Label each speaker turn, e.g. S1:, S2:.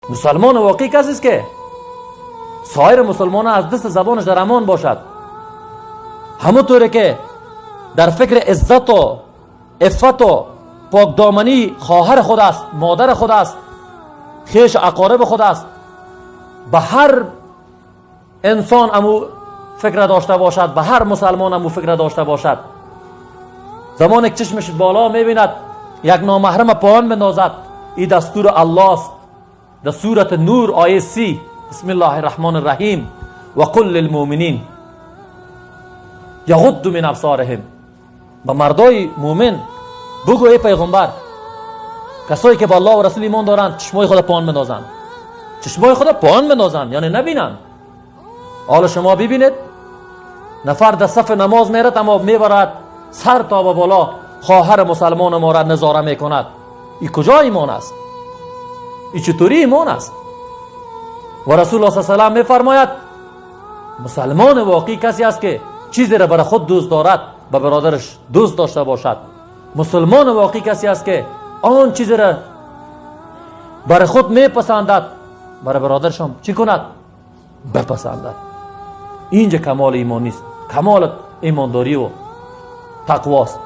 S1: مسلمان واقعی کسی است که سایر مسلمان از دست زبانش در امان باشد، همونطوری که در فکر عزت و عفت و پاکدامنی خواهر خود است، مادر خود است، خویش اقارب خود است، به هر انسان امو فکر داشته باشد، به هر مسلمان امو فکر داشته باشد. زمانی که چشمش بالا میبیند یک نامحرم پایان بندازد، این دستور الله است. در سورت نور آیه 30 بسم الله الرحمن الرحیم و قل للمؤمنین یغضوا من ابصارهم. به مردای مؤمن بگو ای پیغمبر، کسایی که به الله و رسول ایمان دارند چشمای خود پایان بندازند. چشمای خود پایان بندازند یعنی نبینند. حالا شما ببینید نفر در صف نماز میرد اما میبرد سر تا به بالا خواهر مسلمان ما را نظاره میکند. این کجا ایمان است؟ این چطوری ایمان است؟ و رسول الله صلی الله علیه و آله میفرماید مسلمان واقعی کسی است که چیزی را برای خود دوست دارد به برادرش دوست داشته باشد. مسلمان واقعی کسی است که آن چیزی را برای خود میپسندد برای برادرش هم چی کند؟ بپسندد. اینجا کمال ایمان نیست، کمال ایمانداری و تقواست.